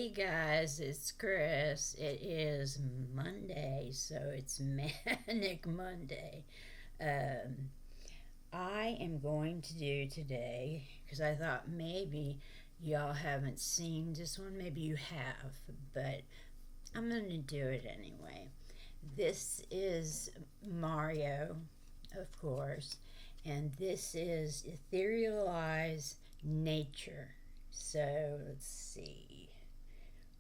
Hey guys, it's Chris. It is Monday, so it's Manic Monday. Um, I am going to do today, because I thought maybe y'all haven't seen this one, maybe you have, but I'm going to do it anyway. This is Mario, of course, and this is Etherealize Nature. So let's see.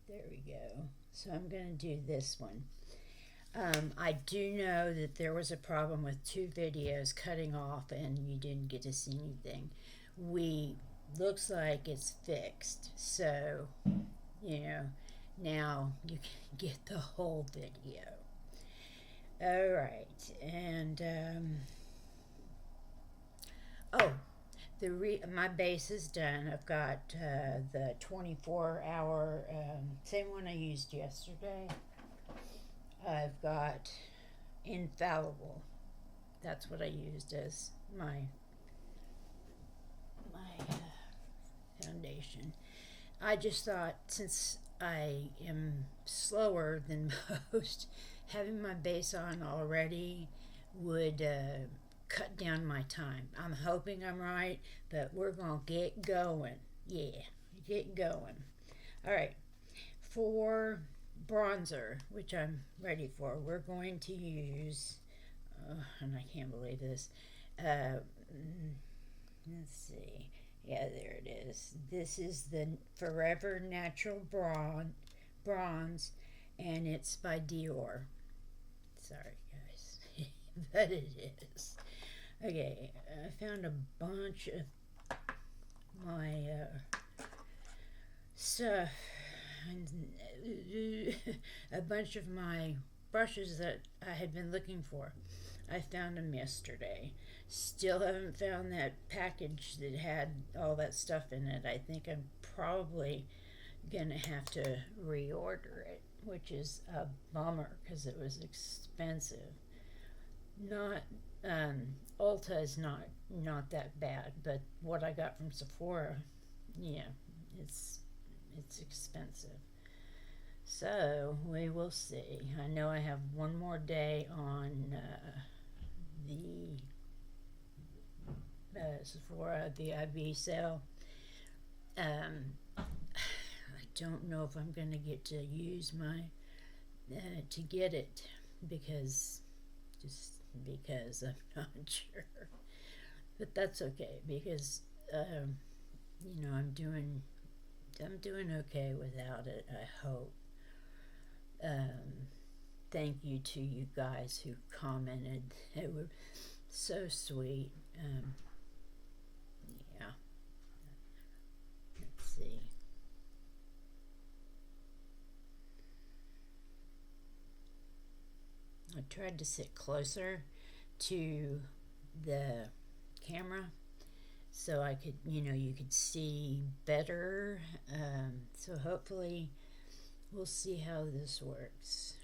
There we go. So I'm going to do this one. I do know that there was a problem with two videos cutting off and you didn't get to see anything. We looks like it's fixed. So, you know, now you can get the whole video. All right. And oh, my base is done. I've got the 24-hour, same one I used yesterday. I've got Infallible. That's what I used as my foundation. I just thought, since I am slower than most, having my base on already would cut down my time. I'm hoping I'm right, but we're going to get going. Yeah, get going. All right, for bronzer, which I'm ready for, we're going to use, and I can't believe this, let's see. Yeah, there it is. This is the Forever Natural Bronze, and it's by Dior. Sorry, guys, but it is. Okay, I found a bunch of my stuff, and a bunch of my brushes that I had been looking for. I found them yesterday. Still haven't found that package that had all that stuff in it. I think I'm probably gonna have to reorder it, which is a bummer because it was expensive. Not Ulta is not that bad, but what I got from Sephora, yeah, it's expensive. So we will see. I know I have one more day on the Sephora VIB sale. I don't know if I'm gonna get to use my to get it because I'm not sure. But that's okay because I'm doing okay without it. I hope. Um, Thank you to you guys who commented. They were so sweet. Yeah. Let's see. I tried to sit closer to the camera so I could, you could see better. So hopefully we'll see how this works.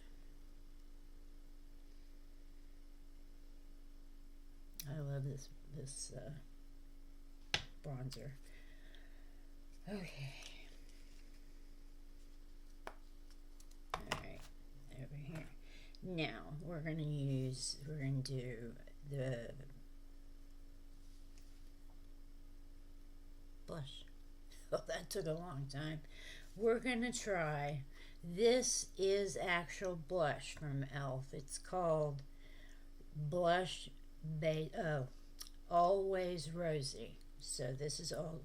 I love this bronzer. Okay. All right, over here. Now we're gonna do the blush. Oh, that took a long time. We're gonna try. This is actual blush from e.l.f. It's called Blush Always Rosy. So this is all,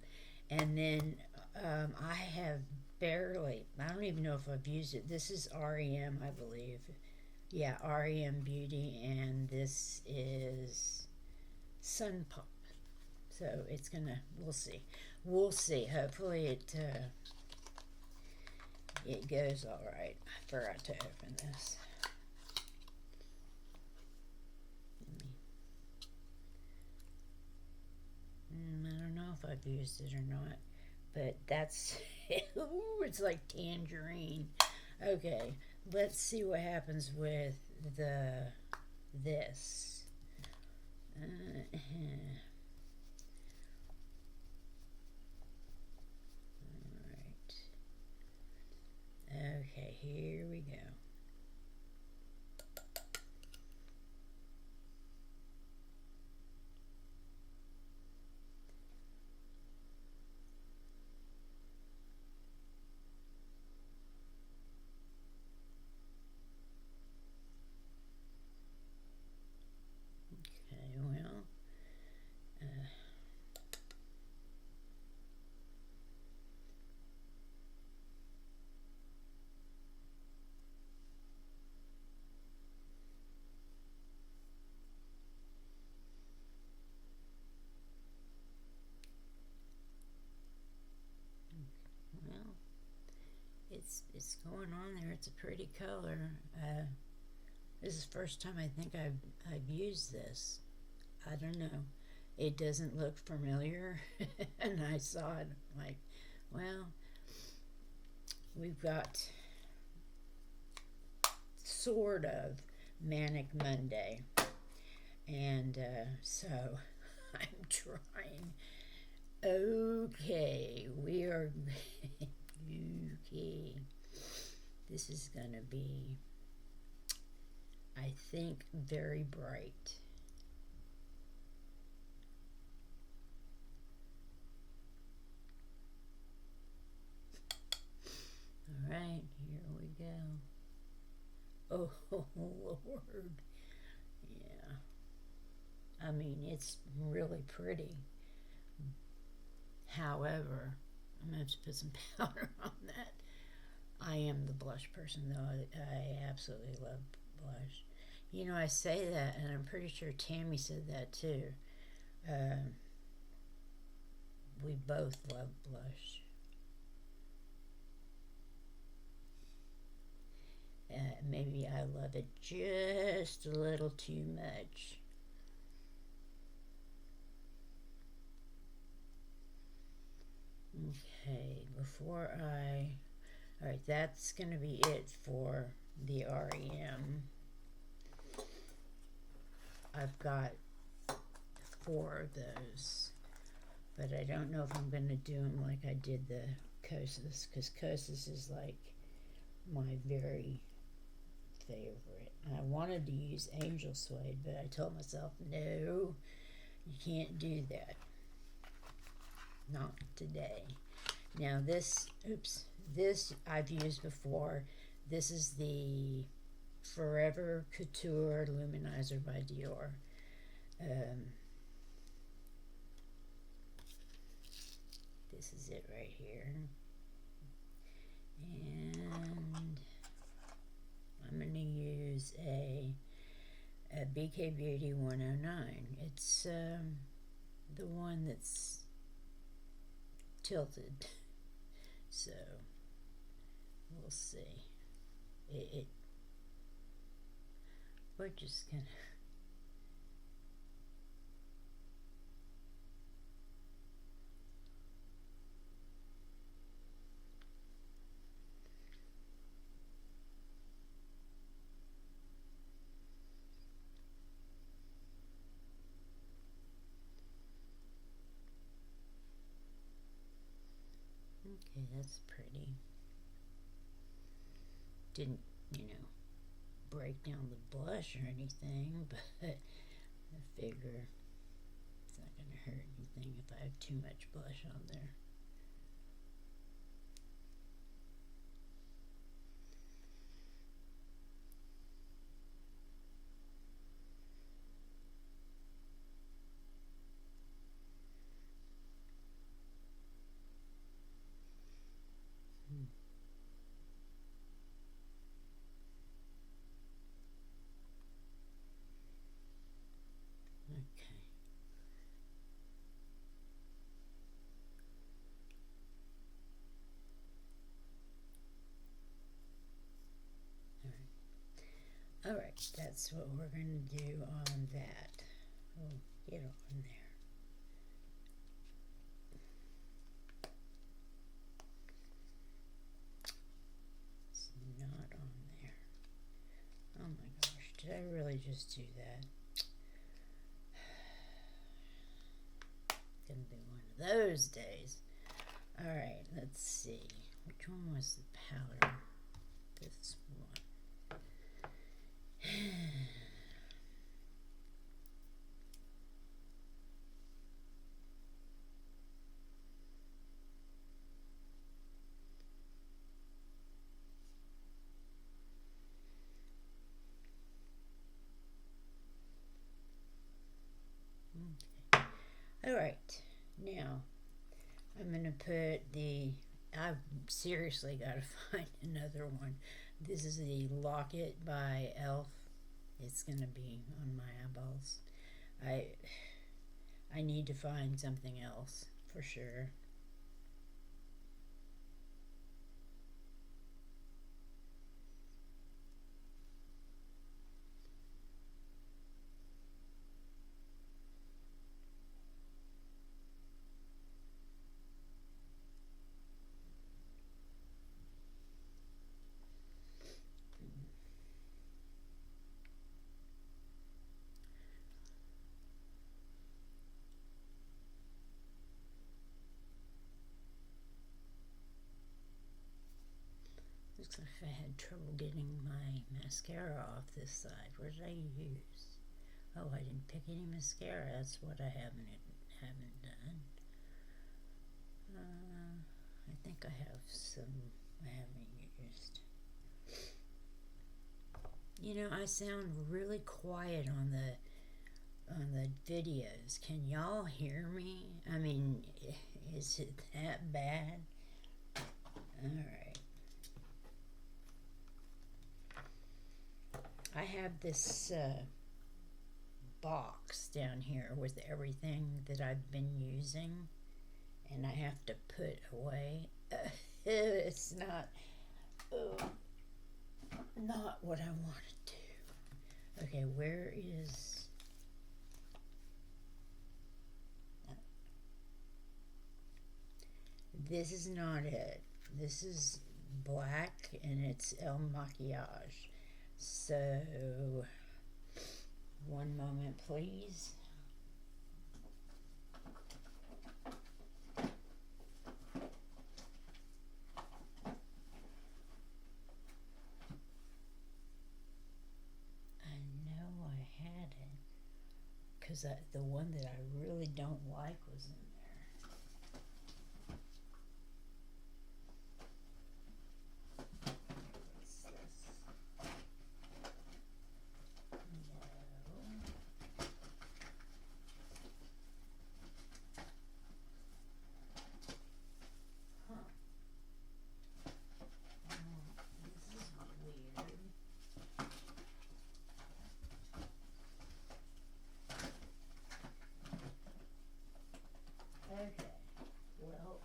and then I have I don't even know if I've used it. This is REM, I believe. Yeah, REM Beauty, and this is Sun Pop. So we'll see. We'll see. Hopefully it goes all right. I forgot to open this. I don't know if I've used it or not, but that's ooh, it's like tangerine. Okay, let's see what happens with this. Alright. it's going on there. It's a pretty color. This is the first time I think I've used this. I don't know. It doesn't look familiar, and I saw it like, well, we've got sort of Manic Monday, and so I'm trying. Okay, we are. Okay, this is gonna be, I think, very bright. All right, here we go. Oh, Lord. Yeah. I mean, it's really pretty. However, I'm going to have to put some powder on that. I am the blush person, though. I absolutely love blush. You know, I say that, and I'm pretty sure Tammy said that too. We both love blush. Maybe I love it just a little too much. Okay, alright, that's going to be it for the REM. I've got 4 of those, but I don't know if I'm going to do them like I did the Kosas, because Kosas is like my very favorite. I wanted to use Angel Suede, but I told myself, no, you can't do that. Not today. Now this I've used before. This is the Forever Couture Luminizer by Dior. This is it right here. And I'm going to use a BK Beauty 109. It's the one that's tilted, so we'll see. We're just gonna okay, that's pretty. Didn't, break down the blush or anything, but I figure it's not going to hurt anything if I have too much blush on there. Okay. Alright, that's what we're going to do on that. Oh, get on there. It's not on there. Oh my gosh, did I really just do that? Gonna be one of those days. Alright, let's see. Which one was the powder? This one. Okay. Alright, now I'm going to put I've seriously got to find another one. This is the Locket by e.l.f. It's going to be on my eyeballs. I need to find something else for sure. I had trouble getting my mascara off this side. What did I use? Oh, I didn't pick any mascara. That's what I haven't done. I think I have some I haven't used. You know, I sound really quiet on the videos. Can y'all hear me? I mean, is it that bad? All right. I have this box down here with everything that I've been using, and I have to put away. It's not what I want to do. Okay, where is... This is not it. This is black, and it's El Maquillage. So, one moment, please. I know I had it, because the one that I really don't like was in there. What's this? Okay, well,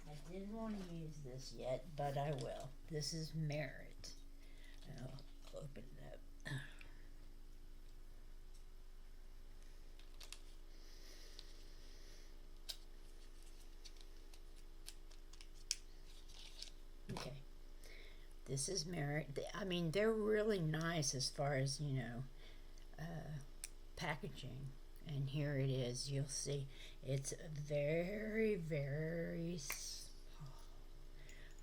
I didn't want to use this yet, but I will. This is Merit. I'll open it up. Okay, this is Merit. I mean, they're really nice as far as, you know, packaging. And here it is. You'll see it's very, very small.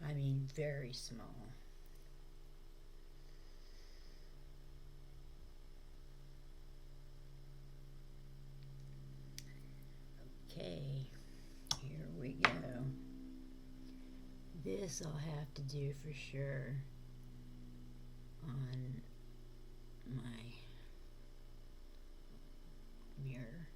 I mean, very small. Okay, here we go. This I'll have to do for sure on my mirror.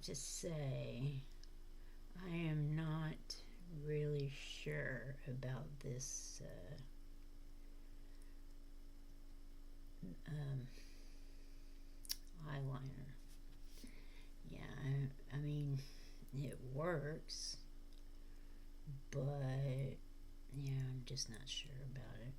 To say, I am not really sure about this eyeliner. Yeah, I mean, it works, but yeah, I'm just not sure about it.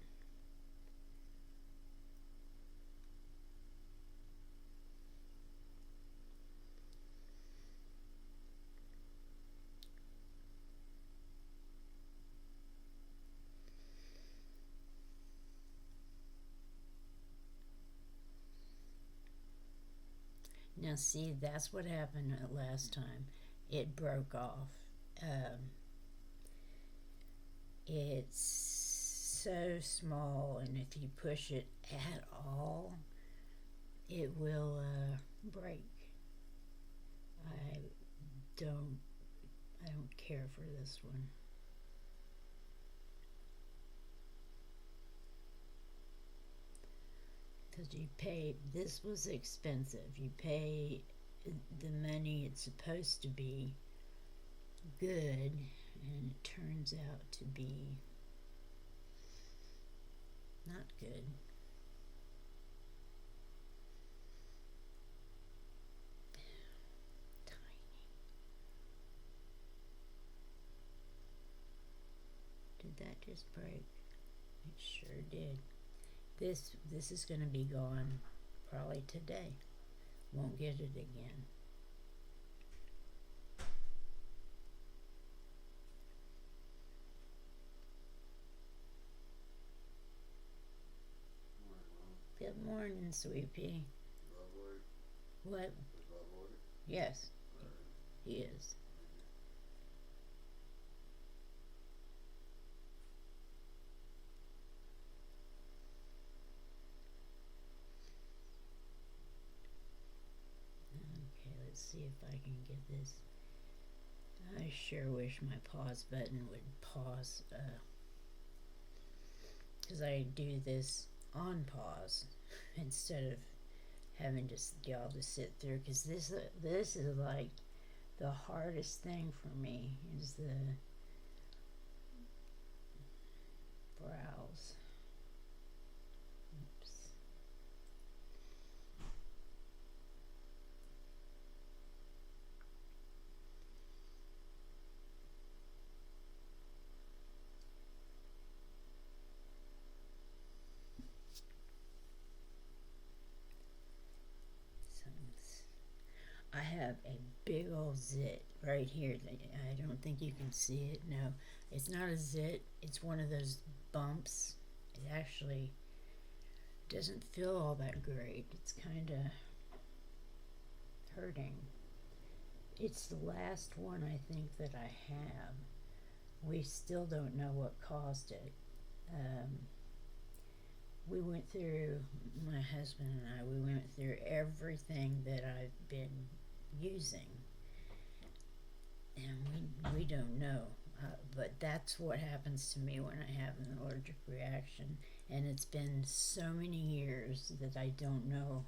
Now see, that's what happened last time. It broke off. It's so small, and if you push it at all, it will break. I don't care for this one. Because you pay, this was expensive. You pay the money it's supposed to be good, and it turns out to be not good. Tiny. just break? It sure did. This is going to be gone probably today. Won't get it again. Good morning, Sweet Pea. What? Yes, he is. Okay, let's see if I can get this. I sure wish my pause button would pause, because I do this on pause instead of having to y'all to sit through. Because this is like the hardest thing for me is the brows. Oops. I have a big old zit right here. I don't think you can see it. No, it's not a zit. It's one of those bumps. It actually doesn't feel all that great. It's kind of hurting. It's the last one I think that I have. We still don't know what caused it. We went through, my husband and I, we went through everything that I've been using, and we don't know, but that's what happens to me when I have an allergic reaction, and it's been so many years that I didn't know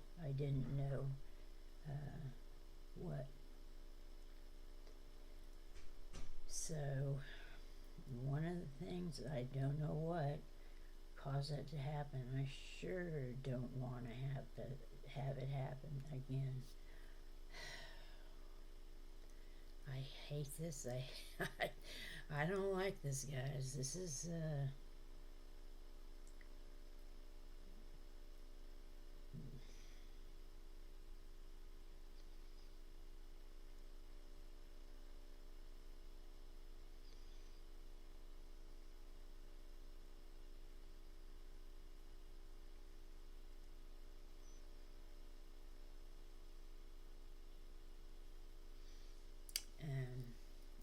what. So one of the things, I don't know what caused that to happen. I sure don't want to have it happen again. I hate this. I don't like this, guys. This is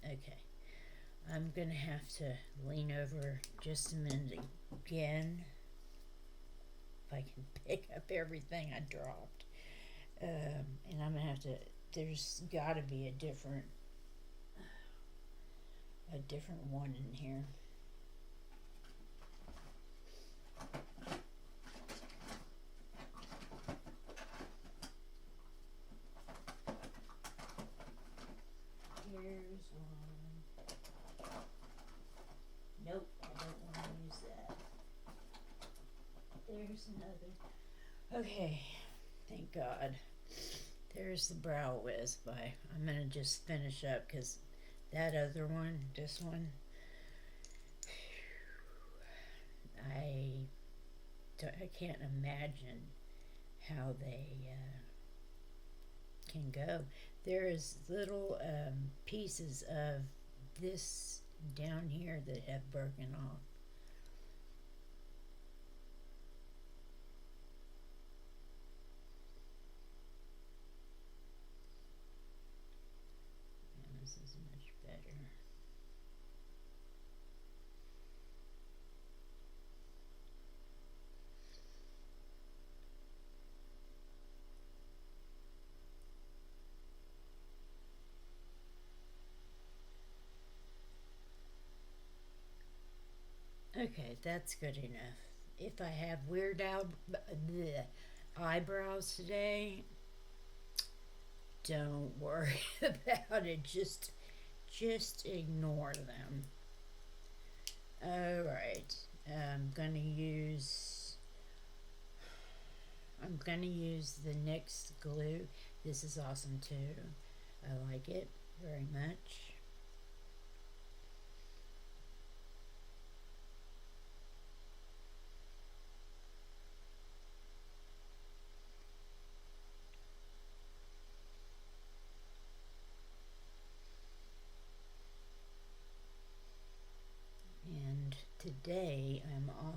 okay. I'm gonna have to lean over just a minute again if I can pick up everything I dropped. And I'm gonna have to. There's got to be a different one in here. Here's one. Nope, I don't want to use that. There's another. Okay, thank God. There's the Brow Wiz by. I'm gonna just finish up because that other one, this one, I can't imagine how they can go. There is little pieces of this down here that have broken off. And this is much better. Okay, that's good enough. If I have weird eyebrows today, don't worry about it. Just ignore them. All right. I'm gonna use the NYX glue. This is awesome too. I like it very much.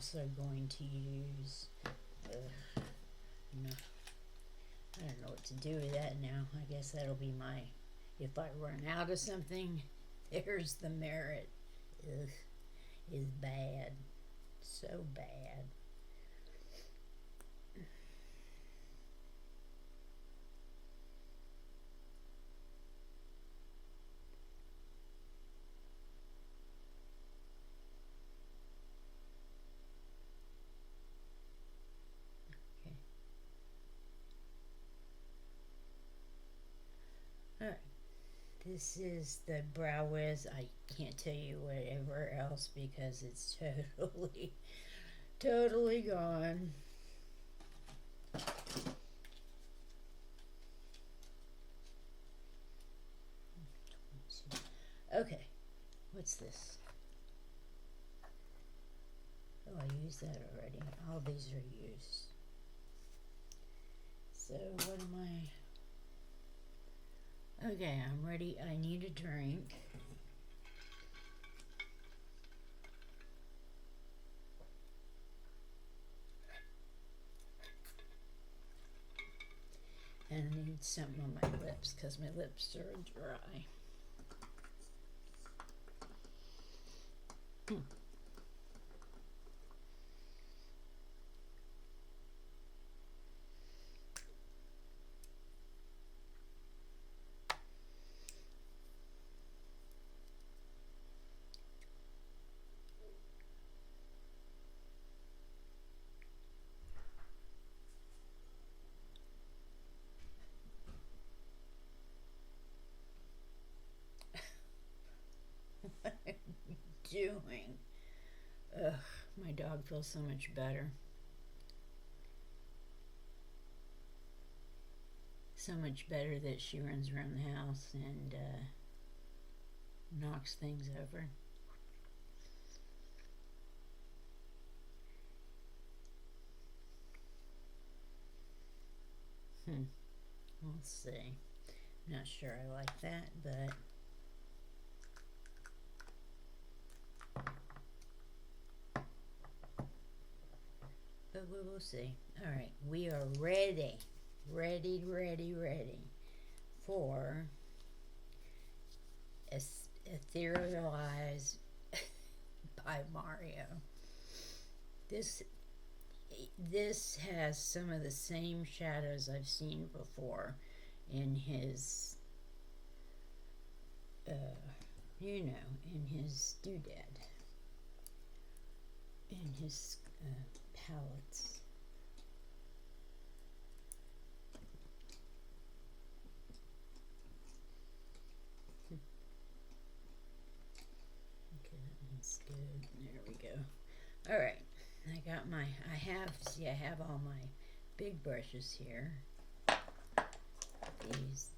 also going to use, no, I don't know what to do with that now. I guess that'll be my, if I run out of something, there's the merit. Ugh, is bad. So bad. Okay. Alright. This is the Brow Wiz. I can't tell you whatever else because it's totally gone. Okay, what's this? Oh, I used that already. All these are used. So what am I? Okay, I'm ready. I need a drink. And I need something on my lips because my lips are dry. What are you doing? Ugh, my dog feels so much better. So much better that she runs around the house and knocks things over. We'll see. Not sure I like that, but we will see. All right, we are ready for Etheral by Mario. This has some of the same shadows I've seen before in his, in his doodad, in his palettes. Okay, that one's good. There we go. All right. I have all my big brushes here. These,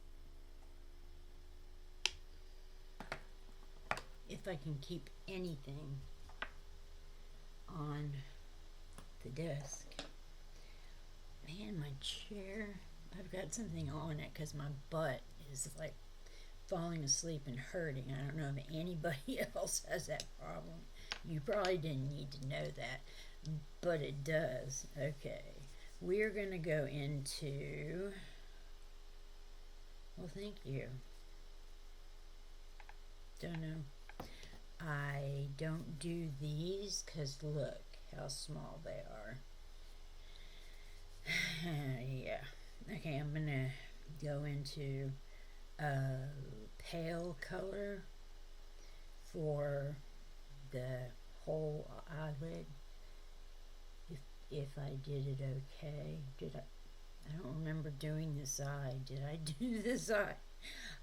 if I can keep anything on the desk. Man, my chair, I've got something on it because my butt is like falling asleep and hurting. I don't know if anybody else has that problem. You probably didn't need to know that, but it does. Okay, we're going to go into, well, thank you. Don't know. I don't do these because look how small they are. Yeah. Okay, I'm going to go into a pale color for the whole eyelid. If I did it okay. I don't remember doing this eye. Did I do this eye?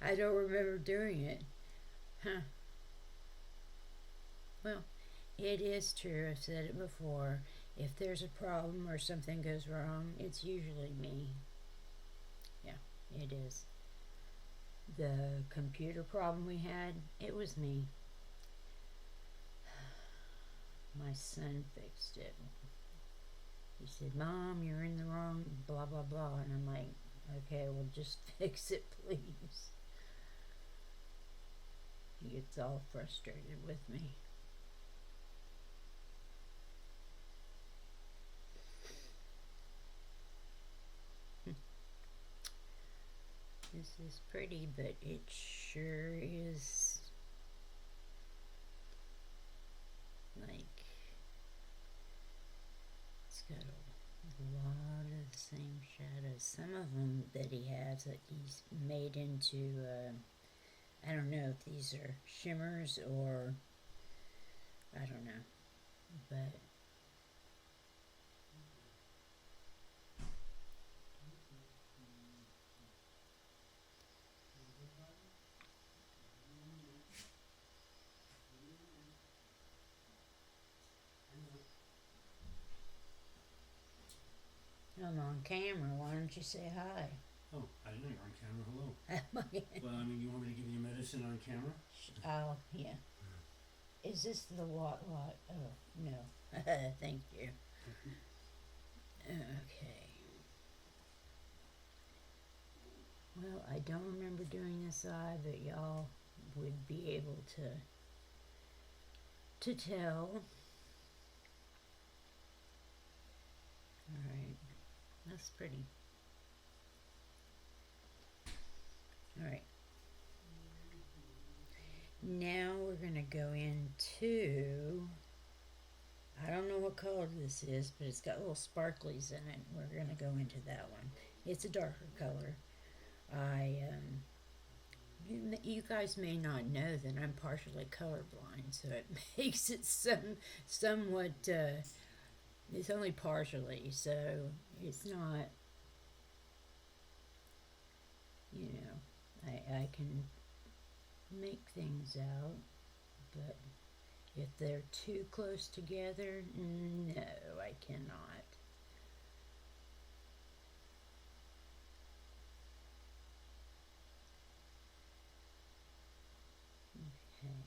I don't remember doing it. Huh. Well, it is true. I've said it before. If there's a problem or something goes wrong, it's usually me. Yeah, it is. The computer problem we had, it was me. My son fixed it. He said, Mom, you're in the wrong blah blah blah, and I'm like, okay, well, just fix it, please. He gets all frustrated with me. This is pretty, but it sure is like it's got a lot of the same shadows. Some of them that he has that he's made into, I don't know if these are shimmers or I don't know, but I'm on camera. Why don't you say hi? Oh, I didn't know you're on camera. Hello. Well, I mean, you want me to give you medicine on camera? Oh, yeah. Is this the what? Oh, no. Thank you. Okay. Well, I don't remember doing this eye, but y'all would be able to tell. Alright. That's pretty. Alright. Now we're going to go into, I don't know what color this is, but it's got little sparklies in it. We're going to go into that one. It's a darker color. You guys may not know that I'm partially colorblind, so it makes it somewhat, it's only partially, so it's not, I can make things out, but if they're too close together, no, I cannot. Okay,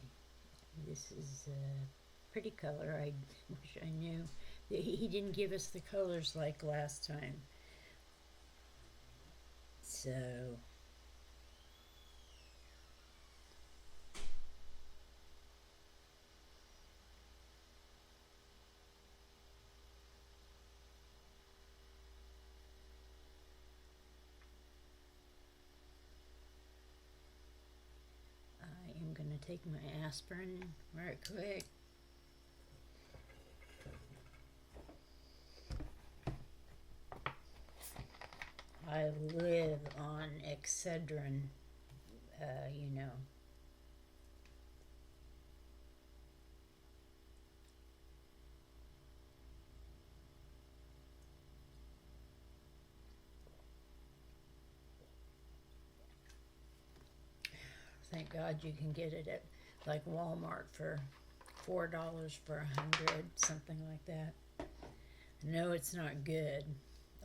this is a pretty color. I wish I knew that he didn't give us the colors like last time. So I am going to take my aspirin right quick. I live on Excedrin, you know. Thank God you can get it at like Walmart for $4 for 100, something like that. No, it's not good,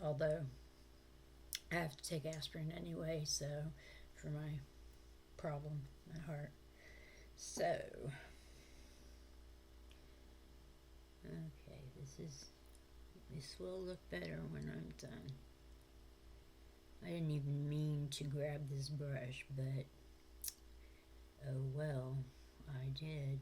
although I have to take aspirin anyway, so for my problem at heart. So, okay, this will look better when I'm done. I didn't even mean to grab this brush, but oh well, I did.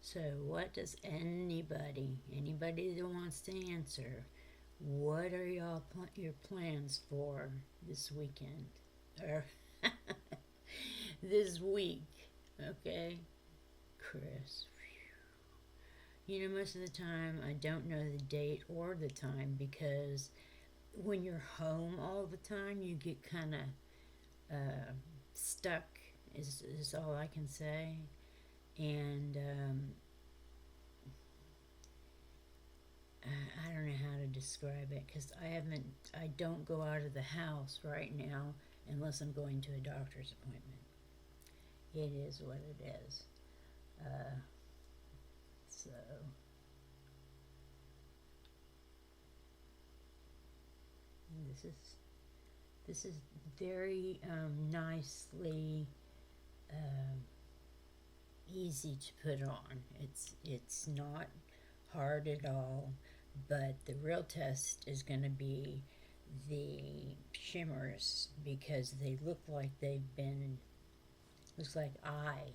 So what does anybody that wants to answer, what are your plans for this weekend? Or this week, okay? Chris. You know, most of the time I don't know the date or the time because when you're home all the time, you get kind of stuck, is all I can say. And I don't know how to describe it because I don't go out of the house right now unless I'm going to a doctor's appointment. It is what it is. So this is very nicely easy to put on. It's not hard at all, but the real test is going to be the shimmers because they look like looks like I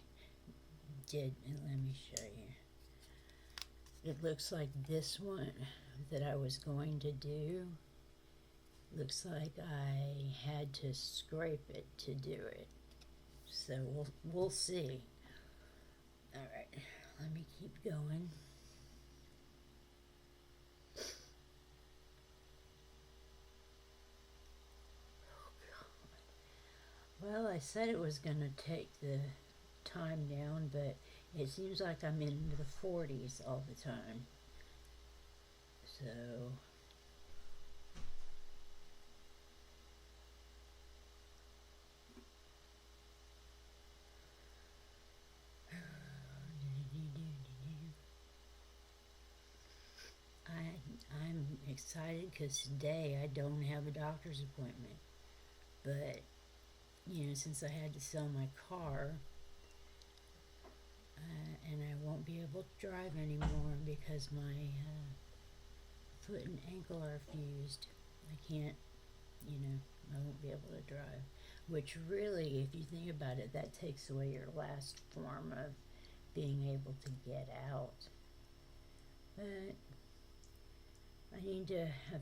did. And let me show you. It looks like this one that I was going to do, looks like I had to scrape it to do it. So we'll see. All right, let me keep going. Well, I said it was going to take the time down, but it seems like I'm in the 40s all the time. So I'm excited because today I don't have a doctor's appointment. But, since I had to sell my car, and I won't be able to drive anymore because my foot and ankle are fused, I can't, I won't be able to drive. Which really, if you think about it, that takes away your last form of being able to get out. But I need to have,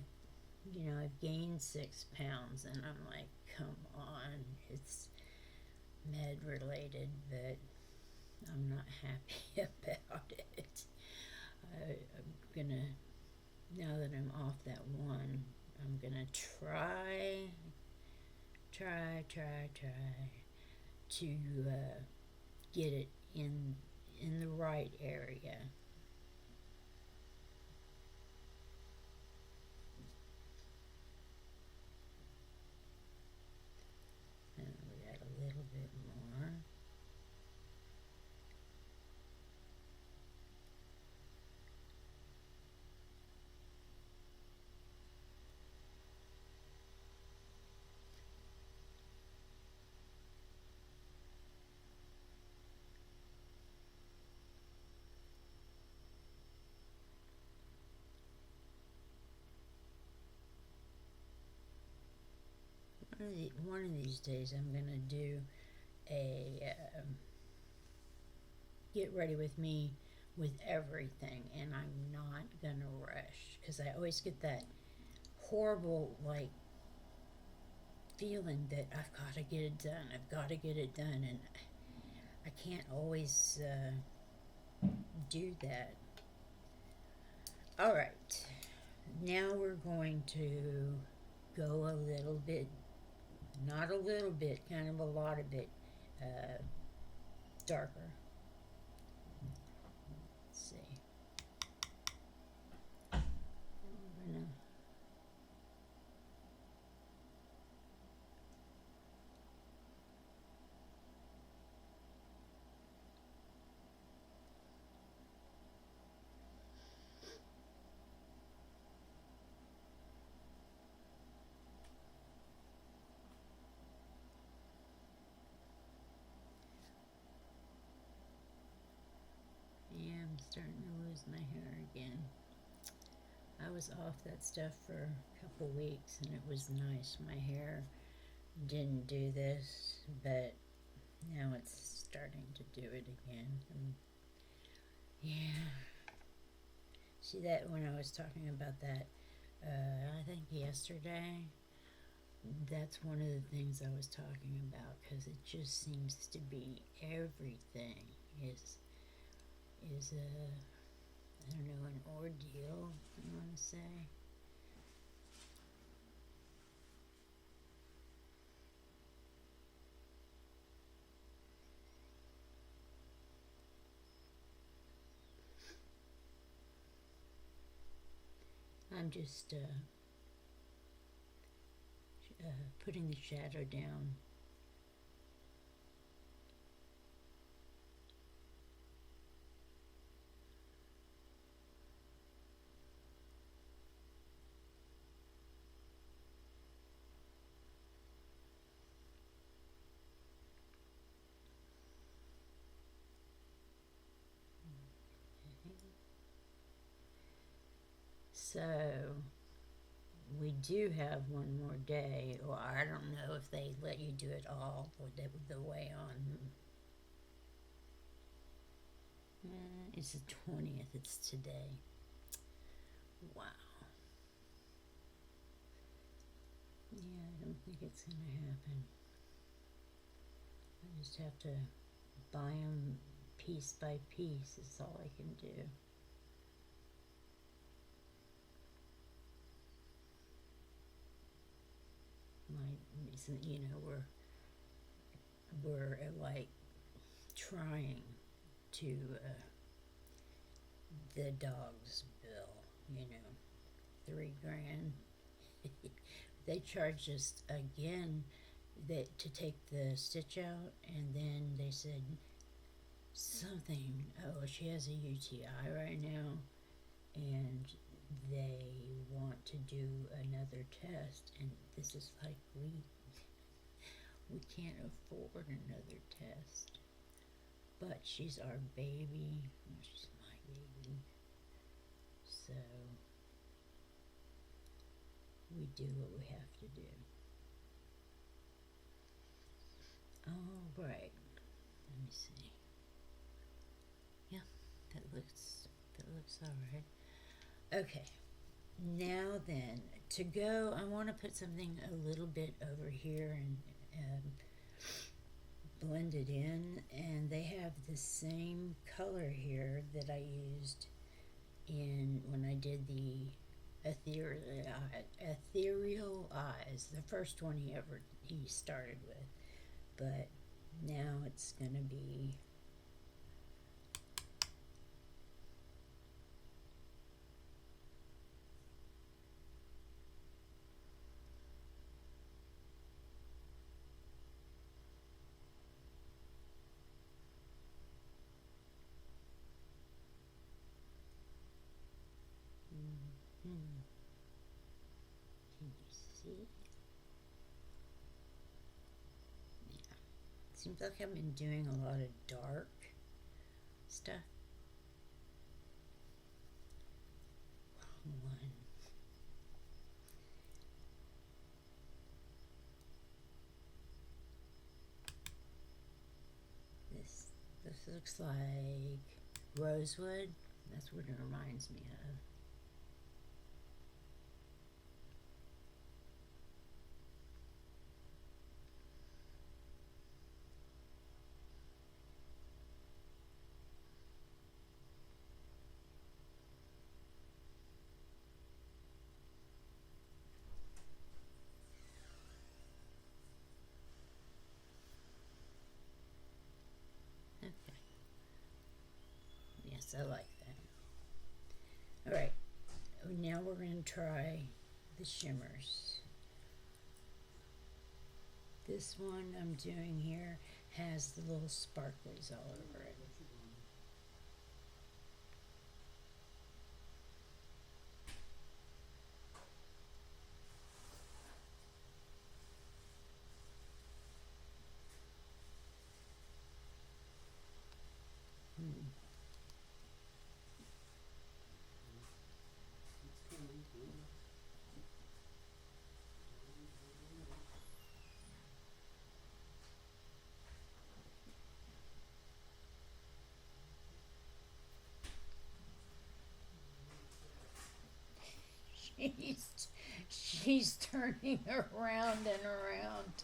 I've gained 6 pounds, and I'm like, come on, it's med related, but I'm not happy about it. I'm gonna, now that I'm off that one, I'm gonna try to get it in the right area. And we got a little bit more. One of these days I'm going to do a get ready with me with everything, and I'm not going to rush because I always get that horrible feeling that I've got to get it done, and I can't always do that. All right, now we're going to go a little bit, not a little bit, kind of a lot of it darker. Let's see. We're gonna I'm starting to lose my hair again. I was off that stuff for a couple weeks, and it was nice. My hair didn't do this, but now it's starting to do it again. Yeah. See that when I was talking about that, I think yesterday, that's one of the things I was talking about, because it just seems to be everything is I don't know, an ordeal, you want to say. I'm just putting the shadow down. So we do have one more day, or I don't know if they let you do it all the way on. It's the 20th. It's today. Wow. Yeah, I don't think it's gonna happen. I just have to buy them piece by piece. That's all I can do. We're like trying to the dog's bill, $3,000. They charged us again to take the stitch out, and then they said something, she has a UTI right now, and they want to do another test, and this is like, we can't afford another test. But she's our baby. She's my baby. So we do what we have to do. All right. Let me see. Yeah, that looks all right. Okay. Now then, to go, I want to put something a little bit over here and blend it in, and they have the same color here that I used when I did the ethereal eyes, the first one he started with, but now it's gonna be can you see? Yeah. Seems like I've been doing a lot of dark stuff. Wrong one. This looks like rosewood. That's what it reminds me of. Okay. Yes, I like that. Alright, now we're going to try the shimmers. This one I'm doing here has the little sparklies all over it. She's turning around and around.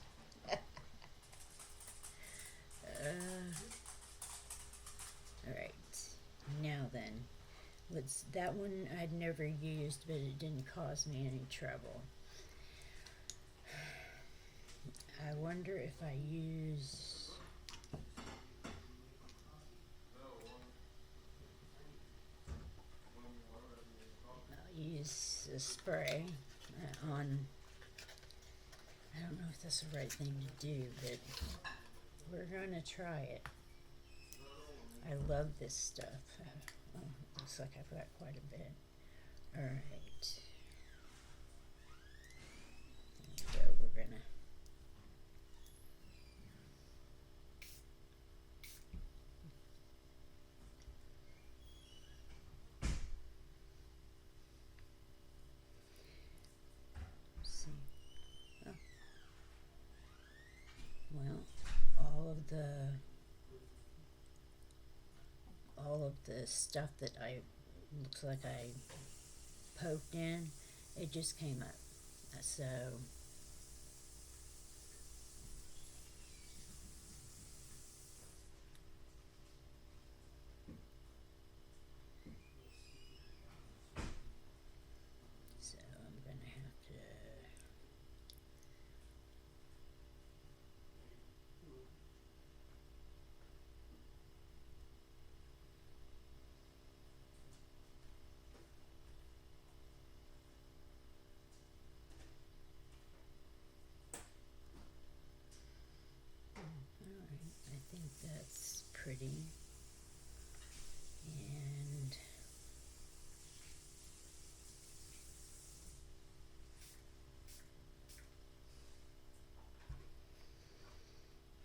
Alright, now then, that one I'd never used, but it didn't cause me any trouble. I wonder if I I'll use a spray on, I don't know if that's the right thing to do, but we're gonna try it. I love this stuff. Looks like I've got quite a bit. Alright. So we're gonna see. Oh. Well, all of the stuff that I looks like I poked in, it just came up. So I'm gonna have to. Alright, I think that's pretty. And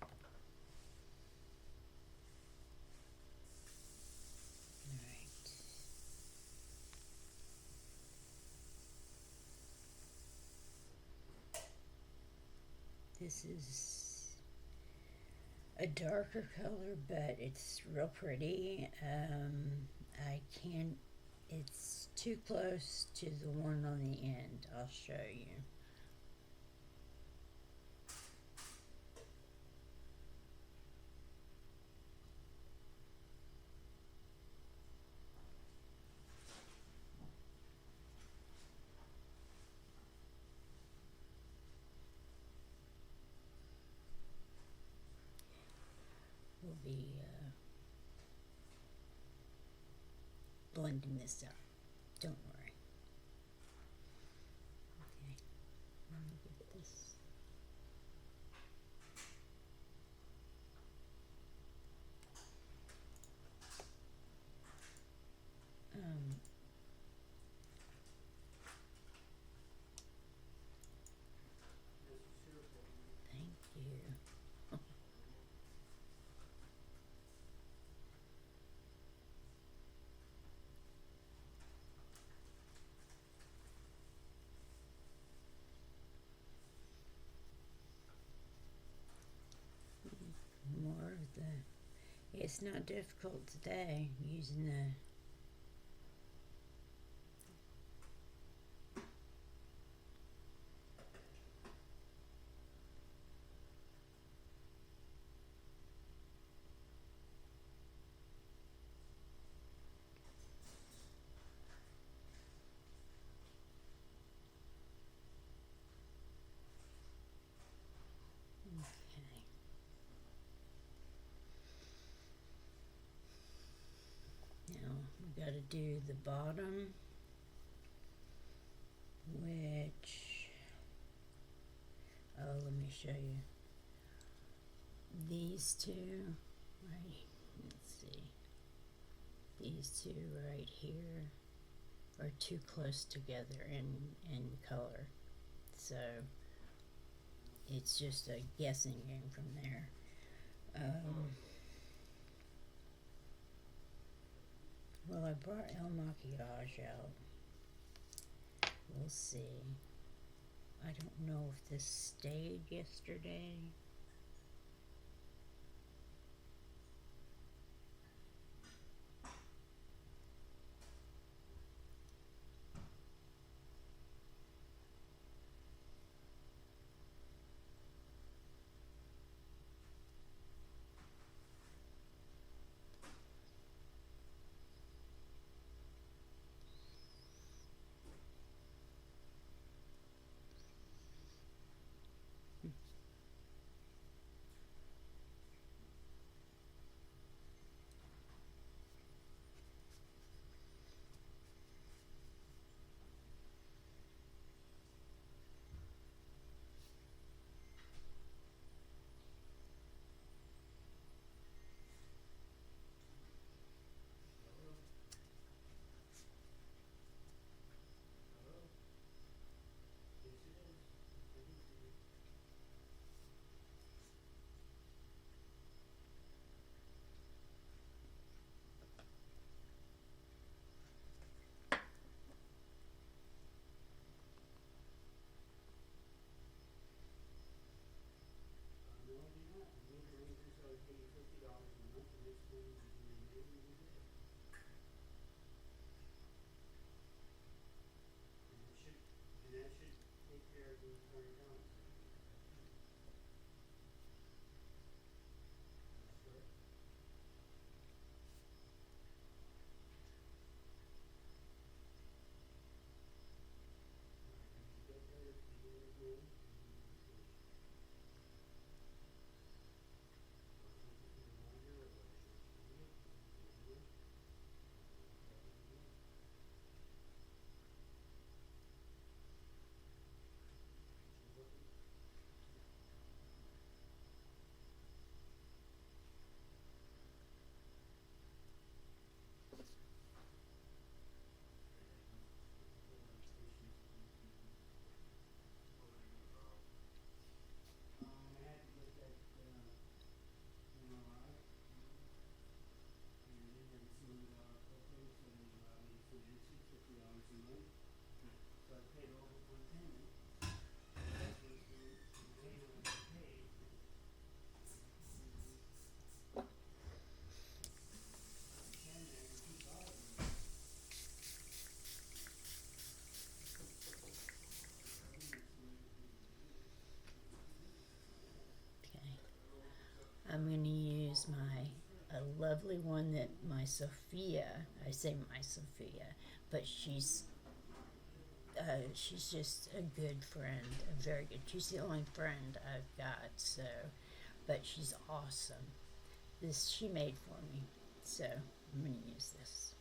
alright. This is a darker color, but it's real pretty. I can't, it's too close to the one on the end. I'll show you. We'll be blending this up. Don't worry. Okay, let me get this. Thank you. More of the, it's not difficult today using the okay. Now we got to do the bottom, which, oh, let me show you. These two, right, let's see. These two right here are too close together in color. So it's just a guessing game from there. Well, I brought El Maquillage out. We'll see. I don't know if this stayed yesterday. Okay. I'm going to use a lovely one that my Sophia, I say my Sophia, but she's just a good friend, a very good. She's the only friend I've got, so, but she's awesome. This she made for me, so I'm going to use this.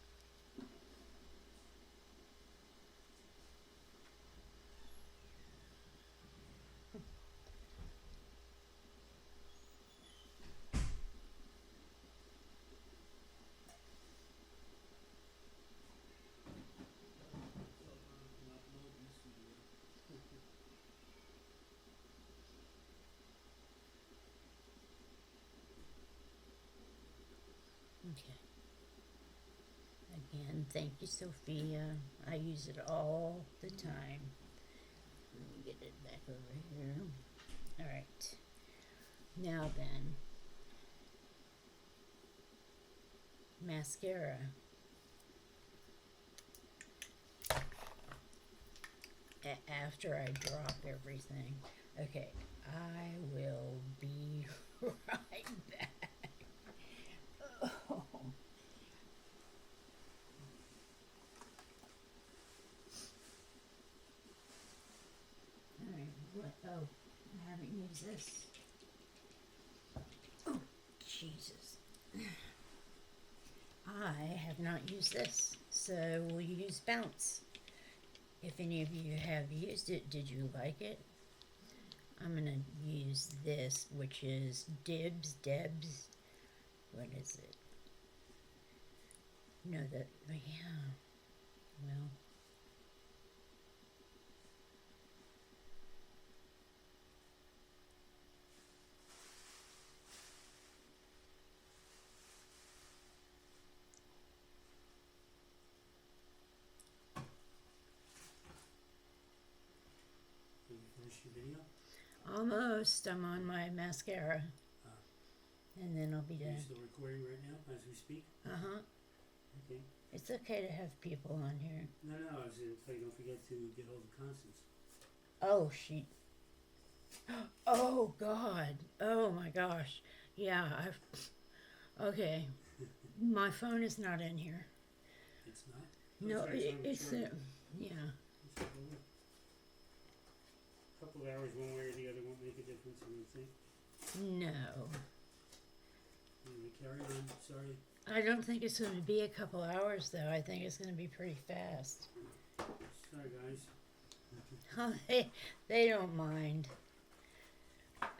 Okay. Again, thank you, Sophia. I use it all the time. Let me get it back over here. All right. Now then, mascara. After I drop everything. Okay, I will be right back. Oh. Alright, what? Oh, I haven't used this. Oh, Jesus. I have not used this, so we'll use Bounce. If any of you have used it, did you like it? I'm going to use this, which is Debs. What is it? No, yeah. Well. Did you finish your video? Almost. I'm on my mascara. And then I'll be Are you done. still recording right now as we speak? Uh-huh. Okay. It's okay to have people on here. No, I was going to tell you, don't forget to get all the Constance. Oh, she... Oh, God. Oh, my gosh. Yeah, Okay. My phone is not in here. It's not? No, it's on the charger. Yeah. It's over there. A couple of hours one way or the other won't make a difference, I don't think. No. Anyway, carry on, sorry. I don't think it's going to be a couple hours, though. I think it's going to be pretty fast. Sorry, guys. They don't mind.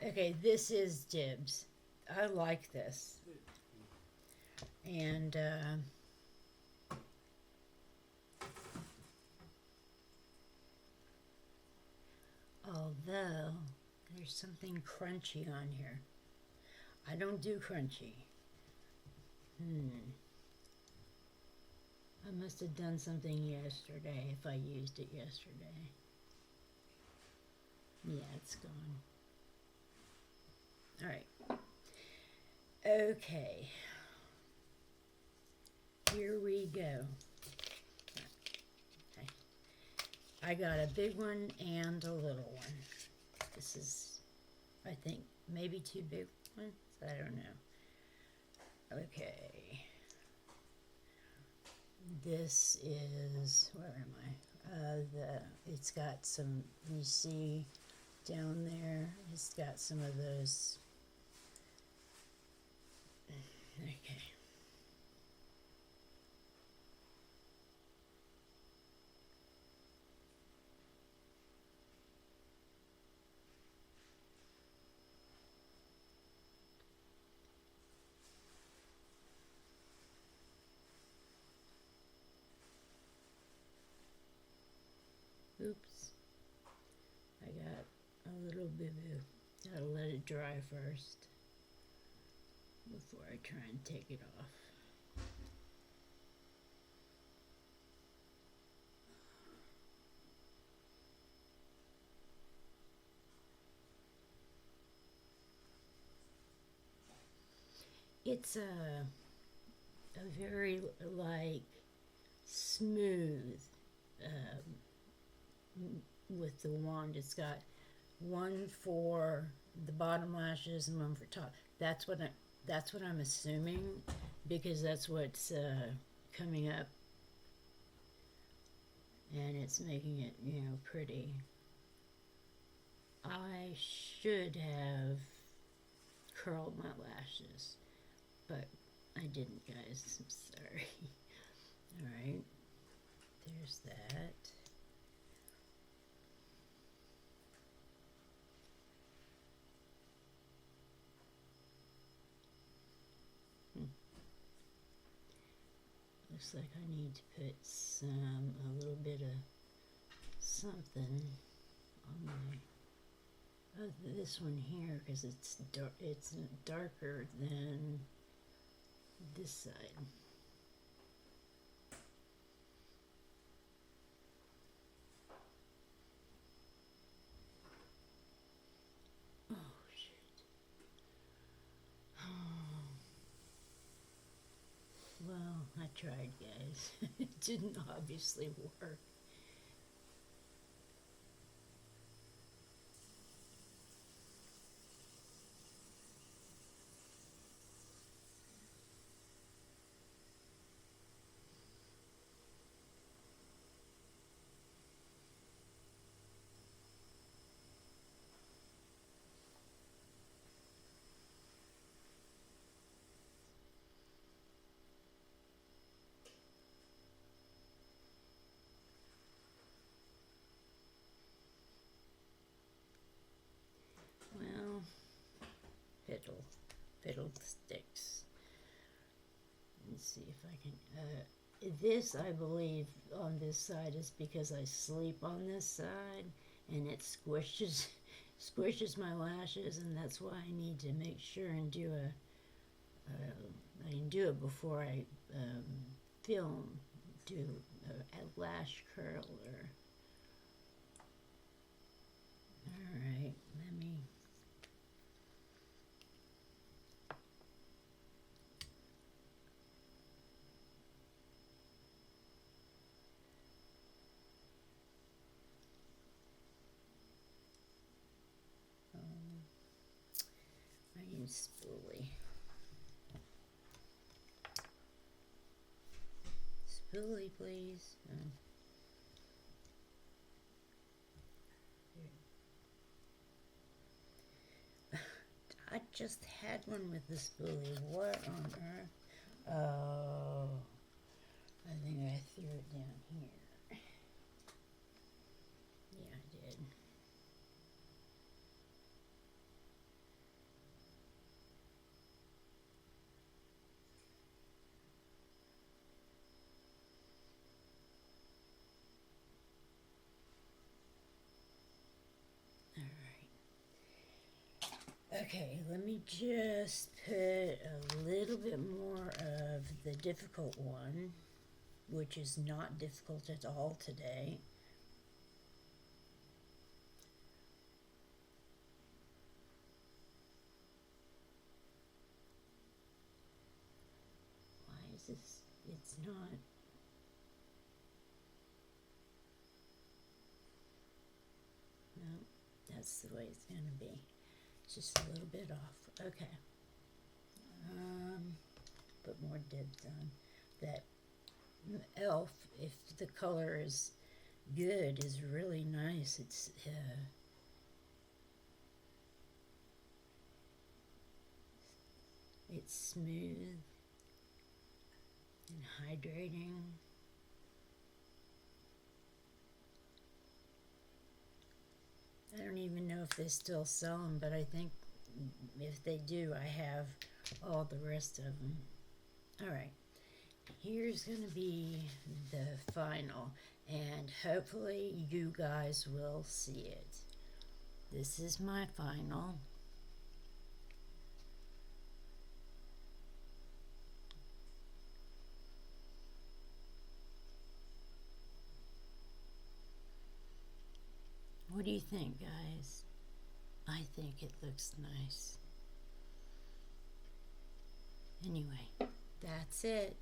Okay, this is Dibs. I like this. And, although there's something crunchy on here. I don't do crunchy. I must have done something yesterday if I used it yesterday. Yeah, it's gone. Alright. Okay. Here we go. Okay. I got a big one and a little one. This is, I think, maybe 2 big ones. I don't know. Okay. This is, where am I? It's got some, you see down there, it's got some of those. Okay. Oops. I got a little bit-boo. Gotta let it dry first before I try and take it off. It's a very, like, smooth with the wand. It's got one for the bottom lashes and one for top. That's what I'm assuming, because that's what's coming up, and it's making it, you know, pretty. I should have curled my lashes, but I didn't, guys. I'm sorry. Alright, there's that. Looks like I need to put a little bit of something on my, this one here, because it's darker than this side. Oh, shit. Well, I tried, guys. It didn't obviously work. Well, fiddlesticks. Let's see if I can. This, I believe, on this side is because I sleep on this side, and it squishes my lashes, and that's why I need to make sure and do I can do it before I do a lash curler. Alright, let me. I use spoolie. Spoolie, please. I just had one with the spoolie. What on earth? Oh, I think I threw it down here. Yeah, I did. Okay, let me just put a little bit more of the difficult one, which is not difficult at all today. Why is this? It's not. No, that's the way it's going to be. It's just a little bit off. Okay. Put more dibs on. That elf, if the color is good, is really nice. It's smooth and hydrating. I don't even know if they still sell them, but I think if they do, I have all the rest of them. All right, here's going to be the final, and hopefully you guys will see it. This is my final. What do you think, guys? I think it looks nice. Anyway, that's it.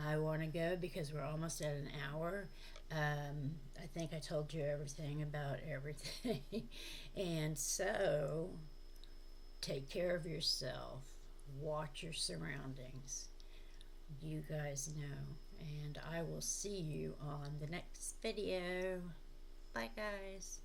I want to go because we're almost at an hour. I think I told you everything about everything. And so, take care of yourself. Watch your surroundings. You guys know. And I will see you on the next video. Bye, guys.